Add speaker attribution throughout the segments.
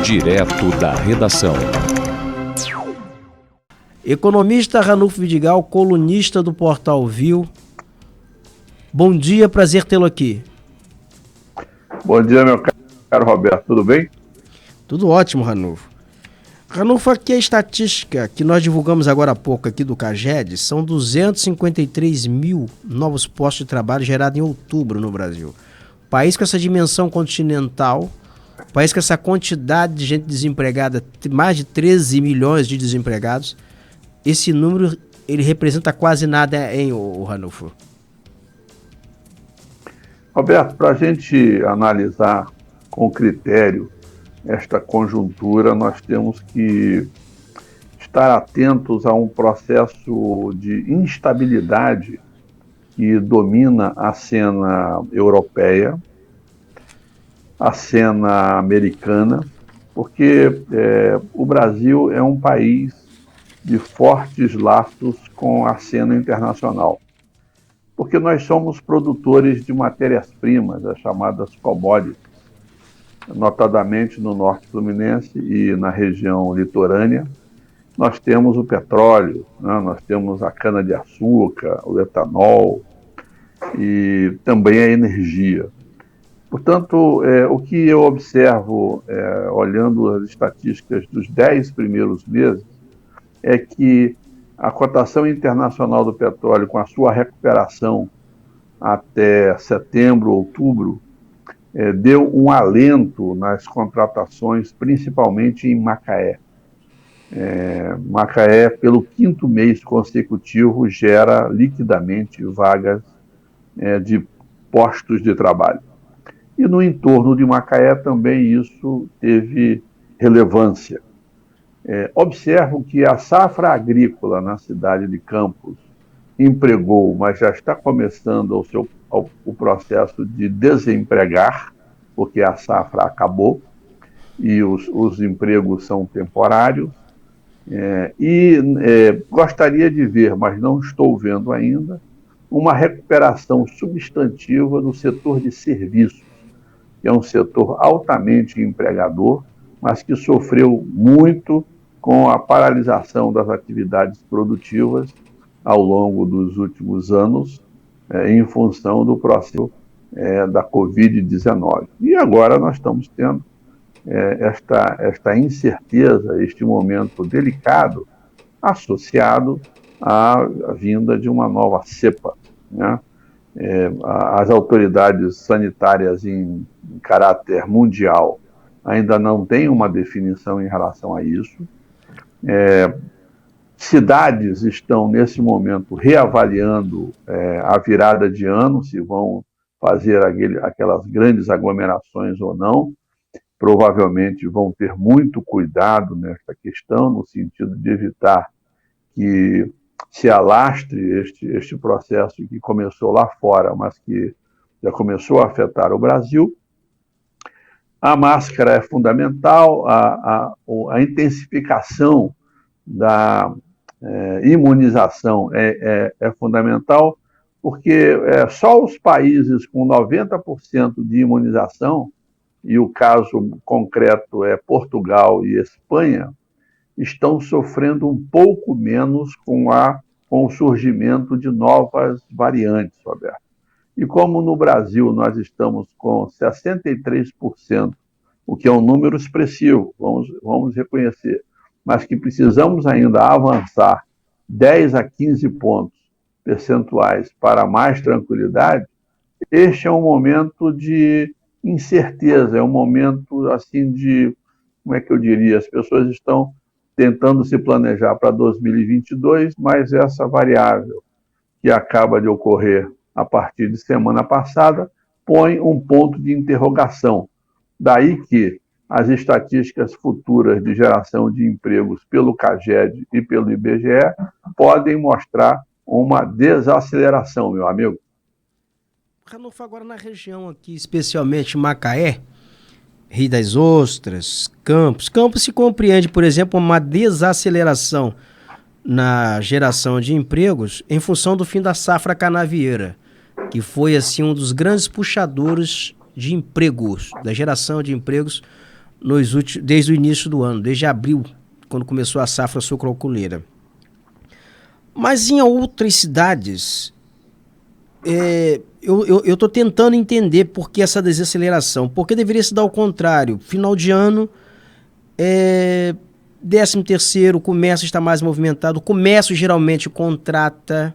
Speaker 1: Direto da redação.
Speaker 2: Economista Ranulfo Vidigal, colunista do Portal Viu. Bom dia, prazer tê-lo aqui.
Speaker 3: Bom dia, meu caro Roberto, tudo bem?
Speaker 2: Tudo ótimo, Ranulfo. Ranulfo, aqui a estatística que nós divulgamos agora há pouco aqui do CAGED são 253 mil novos postos de trabalho gerados em outubro no Brasil. País com essa dimensão continental, país com essa quantidade de gente desempregada, mais de 13 milhões de desempregados, esse número ele representa quase nada, hein, Ranulfo?
Speaker 3: Roberto, para a gente analisar com critério esta conjuntura, nós temos que estar atentos a um processo de instabilidade que domina a cena europeia, a cena americana, porque o Brasil é um país de fortes laços com a cena internacional. Porque nós somos produtores de matérias-primas, as chamadas commodities, notadamente no norte fluminense e na região litorânea. Nós temos o petróleo, né? Nós temos a cana-de-açúcar, o etanol e também a energia. Portanto, o que eu observo, olhando as estatísticas dos 10 primeiros meses, é que a cotação internacional do petróleo, com a sua recuperação até setembro, outubro, deu um alento nas contratações, principalmente em Macaé. Macaé, pelo 5º mês consecutivo, gera liquidamente vagas de postos de trabalho. E no entorno de Macaé também isso teve relevância. Observo que a safra agrícola na cidade de Campos empregou, mas já está começando o processo de desempregar, porque a safra acabou e os empregos são temporários. Gostaria de ver, mas não estou vendo ainda, uma recuperação substantiva do setor de serviços, que é um setor altamente empregador, mas que sofreu muito com a paralisação das atividades produtivas ao longo dos últimos anos, em função do processo da Covid-19. E agora nós estamos tendo esta incerteza, este momento delicado, associado à vinda de uma nova cepa, né? As autoridades sanitárias em caráter mundial ainda não têm uma definição em relação a isso. Cidades estão, nesse momento, reavaliando a virada de ano, se vão fazer aquelas grandes aglomerações ou não. Provavelmente vão ter muito cuidado nesta questão, no sentido de evitar que se alastre este processo que começou lá fora, mas que já começou a afetar o Brasil. A máscara é fundamental, a intensificação da imunização é fundamental, porque só os países com 90% de imunização, e o caso concreto é Portugal e Espanha, estão sofrendo um pouco menos com o surgimento de novas variantes, Roberto. E como no Brasil nós estamos com 63%, o que é um número expressivo, vamos reconhecer, mas que precisamos ainda avançar 10 a 15 pontos percentuais para mais tranquilidade, este é um momento de incerteza, é um momento assim de, como é que eu diria, as pessoas estão tentando se planejar para 2022, mas essa variável que acaba de ocorrer a partir de semana passada põe um ponto de interrogação. Daí que as estatísticas futuras de geração de empregos pelo CAGED e pelo IBGE podem mostrar uma desaceleração, meu amigo.
Speaker 2: Ranulfo, agora na região aqui, especialmente Macaé, Rio das Ostras, Campos se compreende, por exemplo, uma desaceleração na geração de empregos em função do fim da safra canavieira, que foi assim um dos grandes puxadores de empregos, da geração de empregos desde o início do ano, desde abril, quando começou a safra sucroalcooleira. Mas em outras cidades, eu estou tentando entender por que essa desaceleração. Porque deveria se dar ao contrário. Final de ano, 13º, o comércio está mais movimentado. O comércio geralmente contrata.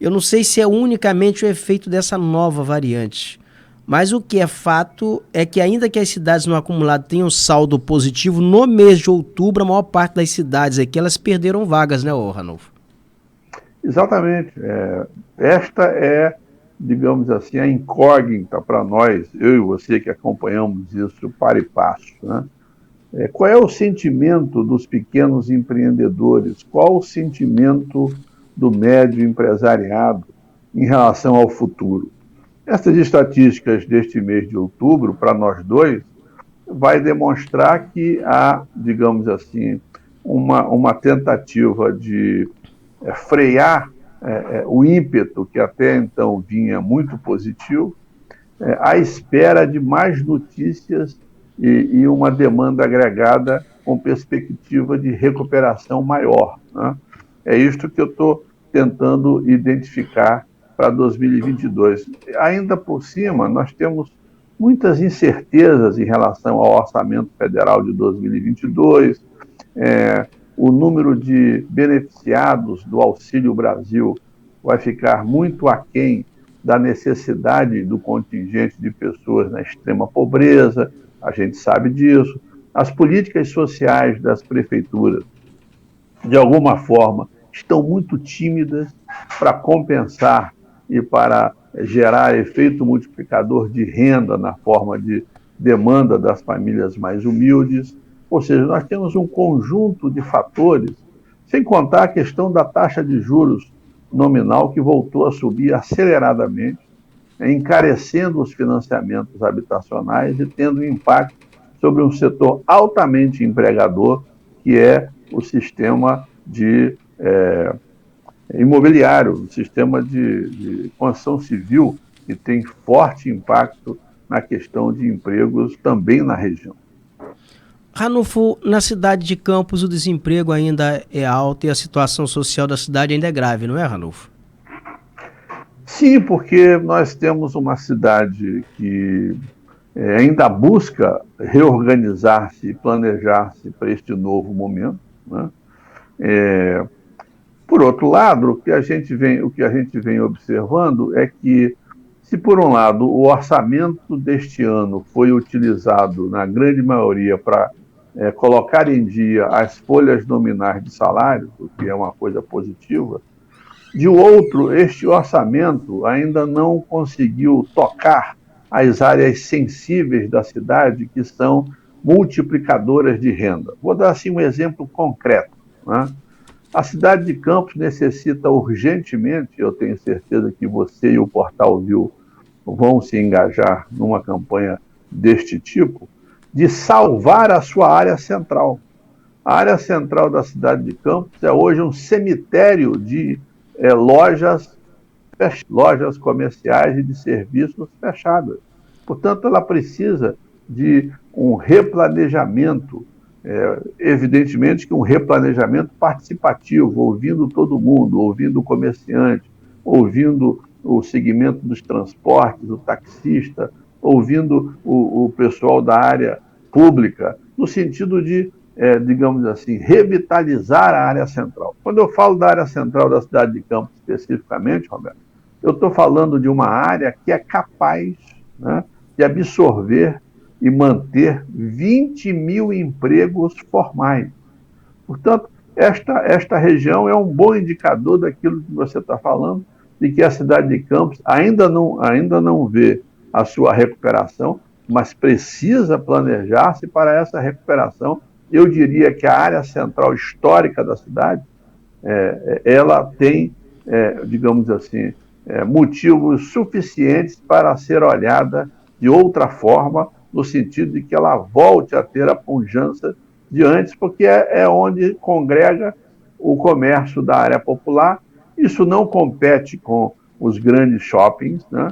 Speaker 2: Eu não sei se é unicamente o efeito dessa nova variante. Mas o que é fato é que ainda que as cidades no acumulado tenham saldo positivo, no mês de outubro, a maior parte das cidades aqui, elas perderam vagas, né, Ranulfo?
Speaker 3: Exatamente. Esta é, digamos assim, a incógnita para nós, eu e você que acompanhamos isso para e passo, né? Qual é o sentimento dos pequenos empreendedores? Qual o sentimento do médio empresariado em relação ao futuro? Essas estatísticas deste mês de outubro, para nós dois, vai demonstrar que há, digamos assim, uma tentativa de frear o ímpeto que até então vinha muito positivo, à espera de mais notícias e uma demanda agregada com perspectiva de recuperação maior, né? É isto que eu estou tentando identificar para 2022. Ainda por cima, nós temos muitas incertezas em relação ao orçamento federal de 2022, o número de beneficiados do Auxílio Brasil vai ficar muito aquém da necessidade do contingente de pessoas na extrema pobreza, a gente sabe disso. As políticas sociais das prefeituras, de alguma forma, estão muito tímidas para compensar e para gerar efeito multiplicador de renda na forma de demanda das famílias mais humildes. Ou seja, nós temos um conjunto de fatores, sem contar a questão da taxa de juros nominal, que voltou a subir aceleradamente, encarecendo os financiamentos habitacionais e tendo um impacto sobre um setor altamente empregador, que é o sistema imobiliário, o sistema de construção civil, que tem forte impacto na questão de empregos também na região.
Speaker 2: Ranulfo, na cidade de Campos o desemprego ainda é alto e a situação social da cidade ainda é grave, não é, Ranulfo?
Speaker 3: Sim, porque nós temos uma cidade que ainda busca reorganizar-se e planejar-se para este novo momento, né? Por outro lado, o que a gente vem observando é que, se por um lado o orçamento deste ano foi utilizado, na grande maioria, para colocar em dia as folhas nominais de salário, o que é uma coisa positiva, de outro, este orçamento ainda não conseguiu tocar as áreas sensíveis da cidade, que são multiplicadoras de renda. Vou dar assim um exemplo concreto, né? A cidade de Campos necessita urgentemente, eu tenho certeza que você e o Portal Viu vão se engajar numa campanha deste tipo, de salvar a sua área central. A área central da cidade de Campos é hoje um cemitério de lojas comerciais e de serviços fechadas. Portanto, ela precisa de um replanejamento, evidentemente que um replanejamento participativo, ouvindo todo mundo, ouvindo o comerciante, ouvindo o segmento dos transportes, o taxista, ouvindo o pessoal da área pública, no sentido de, digamos assim, revitalizar a área central. Quando eu falo da área central da cidade de Campos especificamente, Roberto, eu estou falando de uma área que é capaz, né, de absorver e manter 20 mil empregos formais. Portanto, esta região é um bom indicador daquilo que você está falando, de que a cidade de Campos ainda não vê a sua recuperação, mas precisa planejar-se para essa recuperação. Eu diria que a área central histórica da cidade, ela tem, digamos assim, motivos suficientes para ser olhada de outra forma, no sentido de que ela volte a ter a pujança de antes, porque é onde congrega o comércio da área popular. Isso não compete com os grandes shoppings, né,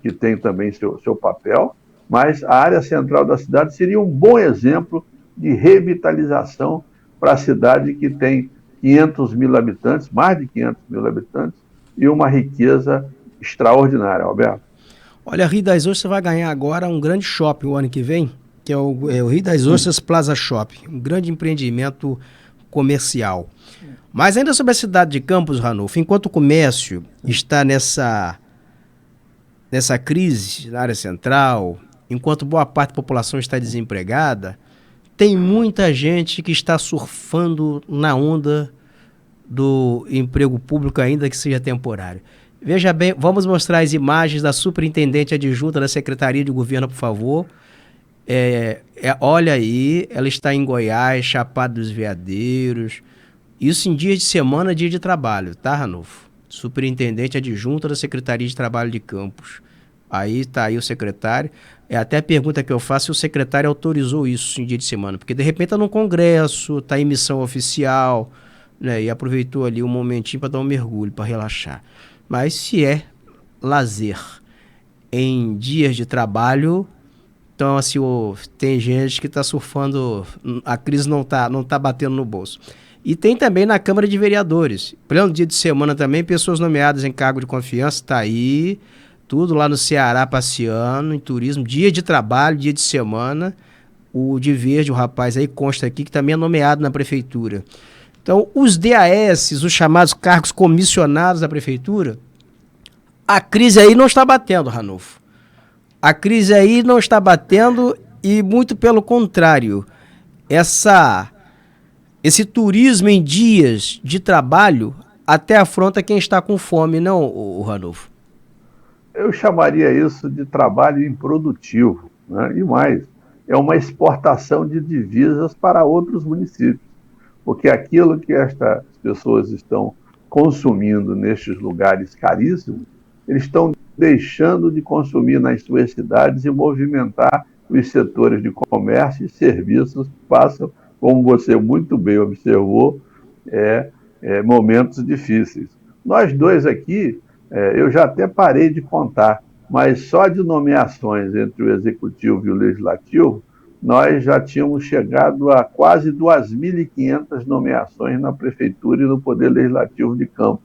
Speaker 3: que tem também seu papel, mas a área central da cidade seria um bom exemplo de revitalização para a cidade que tem 500 mil habitantes, mais de 500 mil habitantes, e uma riqueza extraordinária, Alberto.
Speaker 2: Olha, Rio das Ostras vai ganhar agora um grande shopping o ano que vem, que é o Rio das Ostras Plaza Shopping, um grande empreendimento comercial. Mas ainda sobre a cidade de Campos, Ranulfo, enquanto o comércio está nessa crise na área central, enquanto boa parte da população está desempregada, tem muita gente que está surfando na onda do emprego público, ainda que seja temporário. Veja bem, vamos mostrar as imagens da superintendente adjunta da Secretaria de Governo, por favor. Olha aí, ela está em Goiás, Chapada dos Veadeiros. Isso em dias de semana, dia de trabalho, tá, Ranulfo? Superintendente adjunta da Secretaria de Trabalho de Campos. Aí está aí o secretário. Até a pergunta que eu faço se o secretário autorizou isso em dia de semana, porque de repente está num congresso, está em missão oficial, né, e aproveitou ali um momentinho para dar um mergulho, para relaxar. Mas se é lazer em dias de trabalho, então assim, tem gente que está surfando, a crise não tá batendo no bolso. E tem também na Câmara de Vereadores, pleno dia de semana também, pessoas nomeadas em cargo de confiança, está aí, tudo lá no Ceará passeando, em turismo, dia de trabalho, dia de semana. O de verde, o rapaz aí consta aqui, que também é nomeado na prefeitura. Então, os DAS, os chamados cargos comissionados da prefeitura, a crise aí não está batendo, Ranulfo. A crise aí não está batendo e muito pelo contrário. Esse turismo em dias de trabalho até afronta quem está com fome, não, o Ranulfo?
Speaker 3: Eu chamaria isso de trabalho improdutivo, né? E mais, é uma exportação de divisas para outros municípios, porque aquilo que estas pessoas estão consumindo nestes lugares caríssimos, eles estão deixando de consumir nas suas cidades e movimentar os setores de comércio e serviços que passam, como você muito bem observou, momentos difíceis. Nós dois aqui, eu já até parei de contar, mas só de nomeações entre o Executivo e o Legislativo, nós já tínhamos chegado a quase 2.500 nomeações na Prefeitura e no Poder Legislativo de Campos.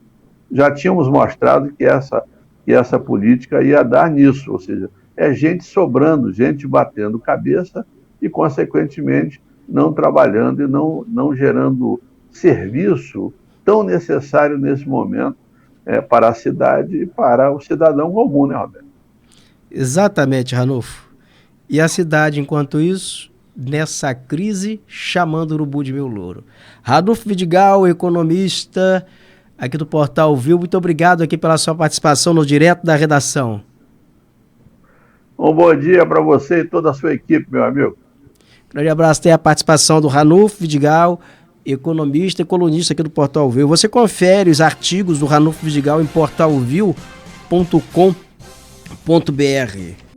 Speaker 3: Já tínhamos mostrado que essa política ia dar nisso, ou seja, é gente sobrando, gente batendo cabeça e, consequentemente, não trabalhando e não gerando serviço tão necessário nesse momento para a cidade e para o cidadão comum, né, Roberto?
Speaker 2: Exatamente, Ranulfo. E a cidade, enquanto isso, nessa crise, chamando o urubu de meu louro. Ranulfo Vidigal, economista aqui do Portal Viu, muito obrigado aqui pela sua participação no Direto da Redação.
Speaker 3: Um bom dia para você e toda a sua equipe, meu amigo.
Speaker 2: Grande abraço, tem a participação do Ranulfo Vidigal, economista e colunista aqui do Portal Viu. Você confere os artigos do Ranulfo Vidigal em portalviu.com.br.